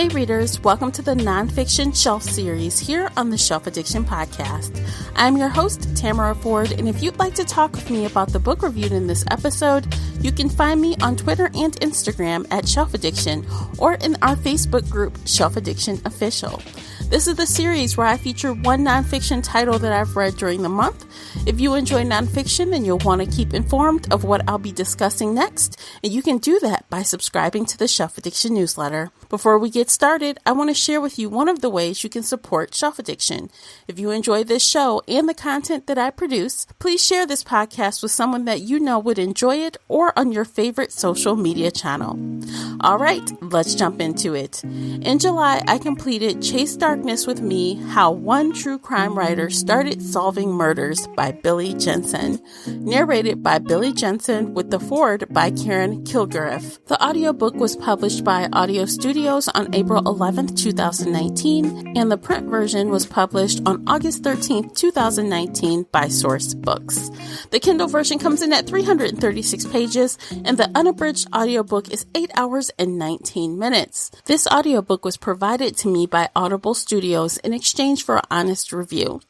Hey readers, welcome to the Nonfiction Shelf Series here on the Shelf Addiction Podcast. I'm your host, Tamara Ford, and if you'd like to talk with me about the book reviewed in this episode, you can find me on Twitter and Instagram at Shelf Addiction or in our Facebook group, Shelf Addiction Official. This is the series where I feature one nonfiction title that I've read during the month. If you enjoy nonfiction, then you'll want to keep informed of what I'll be discussing next, and you can do that by subscribing to the Shelf Addiction newsletter. Before we get started, I want to share with you one of the ways you can support Shelf Addiction. If you enjoy this show and the content that I produce, please share this podcast with someone that you know would enjoy it or on your favorite social media channel. All right, let's jump into it. In July, I completed Chase Darkness with Me, How One True Crime Writer Started Solving Murders by Billy Jensen, narrated by Billy Jensen with the foreword by Karen Kilgariff. The audiobook was published by Audio Studios on April 11th, 2019, and the print version was published on August 13th, 2019 by Source Books. The Kindle version comes in at 336 pages, and the unabridged audiobook is 8 hours and 19 minutes. This audiobook was provided to me by Audible Studios in exchange for an honest review.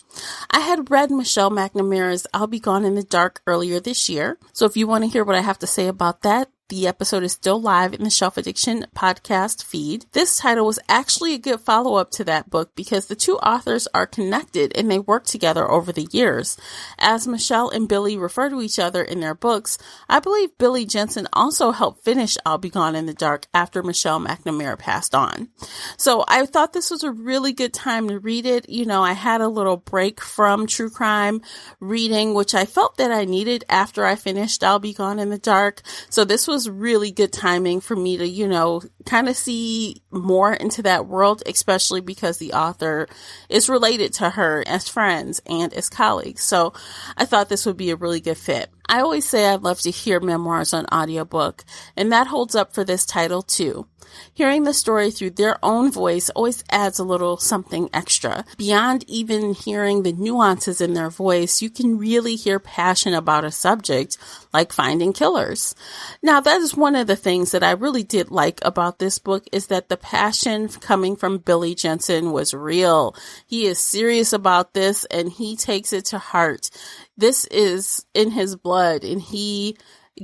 I had read Michelle McNamara's I'll Be Gone in the Dark earlier this year, so if you want to hear what I have to say about that, the episode is still live in the Shelf Addiction podcast feed. This title was actually a good follow-up to that book because the two authors are connected and they work together over the years. As Michelle and Billy refer to each other in their books, I believe Billy Jensen also helped finish I'll Be Gone in the Dark after Michelle McNamara passed on. So I thought this was a really good time to read it. You know, I had a little break from true crime reading, which I felt that I needed after I finished I'll Be Gone in the Dark. So this was really good timing for me to, kind of see more into that world, especially because the author is related to her as friends and as colleagues. So I thought this would be a really good fit. I always say I'd love to hear memoirs on audiobook, and that holds up for this title too. Hearing the story through their own voice always adds a little something extra. Beyond even hearing the nuances in their voice, you can really hear passion about a subject, like finding killers. Now, that is one of the things that I really did like about this book, is that the passion coming from Billy Jensen was real. He is serious about this, and he takes it to heart. This is in his blood, and he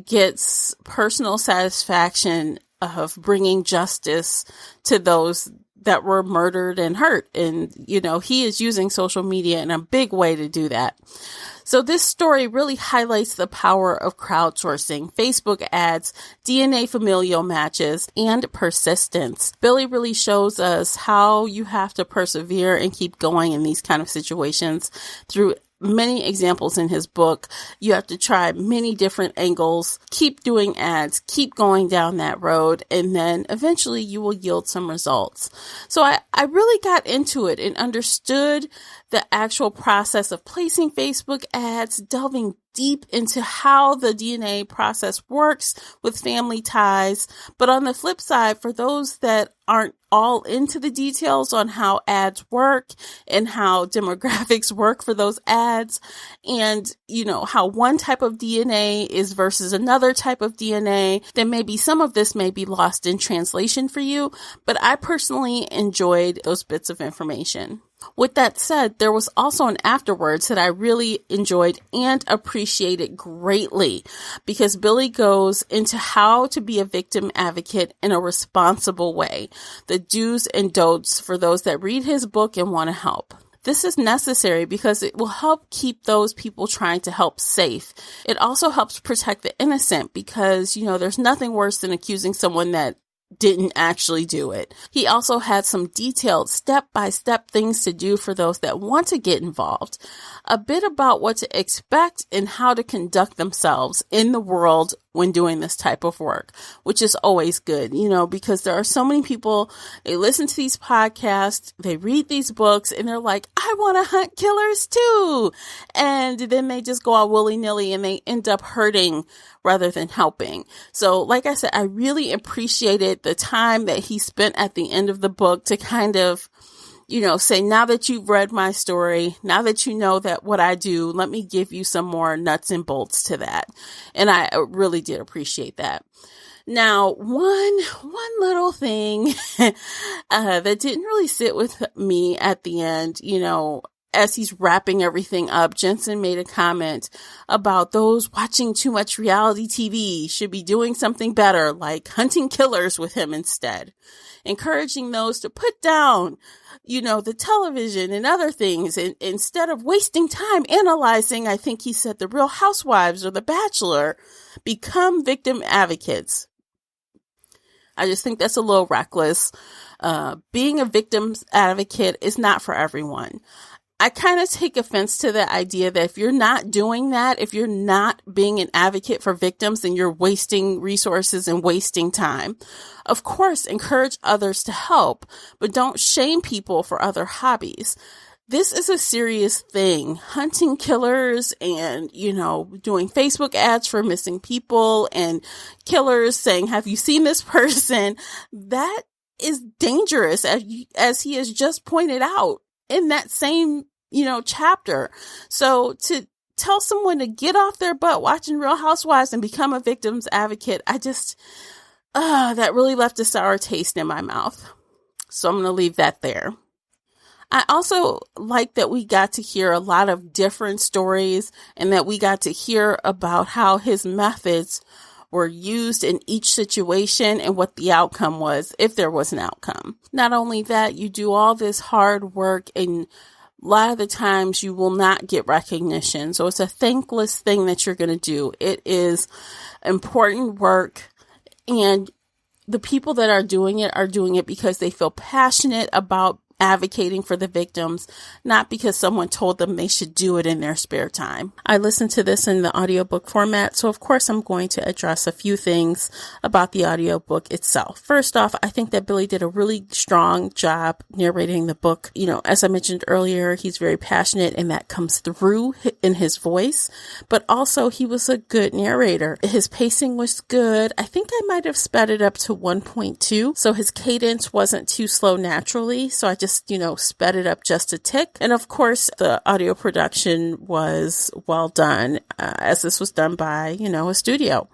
gets personal satisfaction of bringing justice to those that were murdered and hurt. And, he is using social media in a big way to do that. So this story really highlights the power of crowdsourcing, Facebook ads, DNA familial matches, and persistence. Billy really shows us how you have to persevere and keep going in these kind of situations through many examples in his book. You have to try many different angles, keep doing ads, keep going down that road, and then eventually you will yield some results. So I really got into it and understood the actual process of placing Facebook ads, delving deep into how the DNA process works with family ties. But on the flip side, for those that aren't all into the details on how ads work and how demographics work for those ads, and how one type of DNA is versus another type of DNA, then maybe some of this may be lost in translation for you, but I personally enjoyed those bits of information. With that said, there was also an afterwards that I really enjoyed and appreciated greatly, because Billy goes into how to be a victim advocate in a responsible way, the do's and don'ts for those that read his book and want to help. This is necessary because it will help keep those people trying to help safe. It also helps protect the innocent because, there's nothing worse than accusing someone that didn't actually do it. He also had some detailed step-by-step things to do for those that want to get involved, a bit about what to expect and how to conduct themselves in the world when doing this type of work, which is always good, because there are so many people, they listen to these podcasts, they read these books, and they're like, I want to hunt killers too. And then they just go out willy-nilly and they end up hurting rather than helping. So like I said, I really appreciated the time that he spent at the end of the book to kind of, say, now that you've read my story, now that you know that what I do, let me give you some more nuts and bolts to that. And I really did appreciate that. Now, one little thing that didn't really sit with me at the end, as he's wrapping everything up, Jensen made a comment about those watching too much reality TV should be doing something better, like hunting killers with him instead, encouraging those to put down, the television and other things, and instead of wasting time analyzing, I think he said, The Real Housewives or The Bachelor, become victim advocates. I just think that's a little reckless. Being a victim's advocate is not for everyone. I kind of take offense to the idea that if you're not doing that, if you're not being an advocate for victims, then you're wasting resources and wasting time. Of course, encourage others to help, but don't shame people for other hobbies. This is a serious thing. Hunting killers and, doing Facebook ads for missing people and killers saying, have you seen this person? That is dangerous, as he has just pointed out in that same, chapter. So to tell someone to get off their butt watching Real Housewives and become a victim's advocate, that really left a sour taste in my mouth. So I'm going to leave that there. I also like that we got to hear a lot of different stories and that we got to hear about how his methods were used in each situation and what the outcome was, if there was an outcome. Not only that, you do all this hard work and a lot of the times you will not get recognition. So it's a thankless thing that you're going to do. It is important work, and the people that are doing it because they feel passionate about advocating for the victims, not because someone told them they should do it in their spare time. I listened to this in the audiobook format, so of course I'm going to address a few things about the audiobook itself. First off, I think that Billy did a really strong job narrating the book. As I mentioned earlier, he's very passionate and that comes through in his voice, but also he was a good narrator. His pacing was good. I think I might have sped it up to 1.2, so his cadence wasn't too slow naturally, so I just sped it up just a tick. And of course, the audio production was well done, as this was done by, a studio.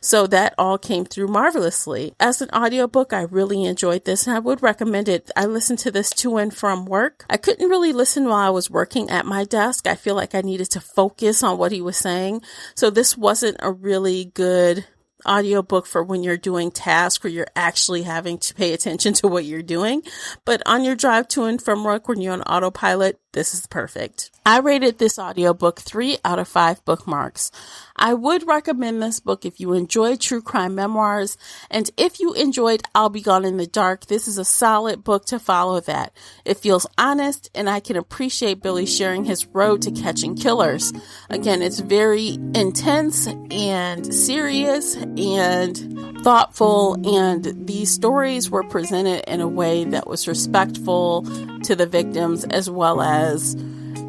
So that all came through marvelously. As an audiobook, I really enjoyed this and I would recommend it. I listened to this to and from work. I couldn't really listen while I was working at my desk. I feel like I needed to focus on what he was saying. So this wasn't a really good audiobook for when you're doing tasks where you're actually having to pay attention to what you're doing. But on your drive to and from work when you're on autopilot, this is perfect. I rated this audiobook 3 out of 5 bookmarks. I would recommend this book if you enjoy true crime memoirs, and if you enjoyed I'll Be Gone in the Dark, this is a solid book to follow that. It feels honest, and I can appreciate Billy sharing his road to catching killers. Again, it's very intense and serious and thoughtful, and these stories were presented in a way that was respectful to the victims as well as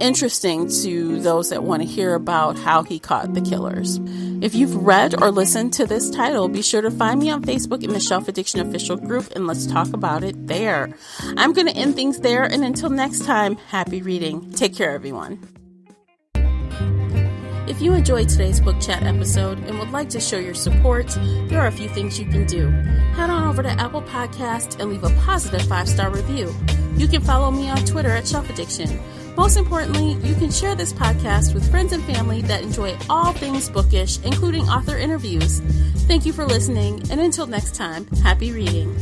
interesting to those that want to hear about how he caught the killers. If you've read or listened to this title, be sure to find me on Facebook in the Shelf Addiction official group and let's talk about it there. I'm going to end things there, and until next time, happy reading. Take care, everyone. If you enjoyed today's book chat episode and would like to show your support, there are a few things you can do. Head on over to Apple Podcasts and leave a positive 5-star review. You can follow me on Twitter at Shelf Addiction. Most importantly, you can share this podcast with friends and family that enjoy all things bookish, including author interviews. Thank you for listening, and until next time, happy reading.